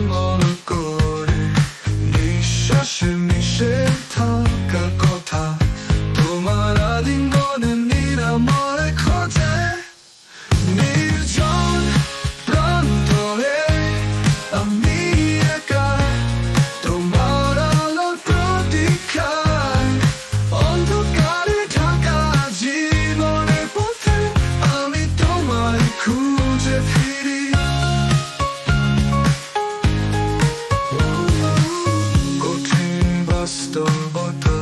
মনে করে নিঃশ্বাসে মিশে থাকা কথা তোমার আলিঙ্গনে নিরাময় খোঁজে নির্জন প্রান্তরে আমি একা তোমার আলোর প্রতীক্ষায় অন্ধকারে ঢাকা জীবনের পথে আমি তোমায় খুঁজে ফিরি কঠিন বাস্তবতা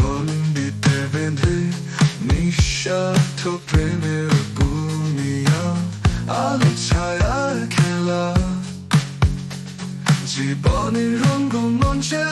গণ্ডিতে বেঁধে নিঃস্বার্থ প্রেমের দুনিয়া আলো ছায়ার খেলা জীবনের রঙ্গমঞ্চে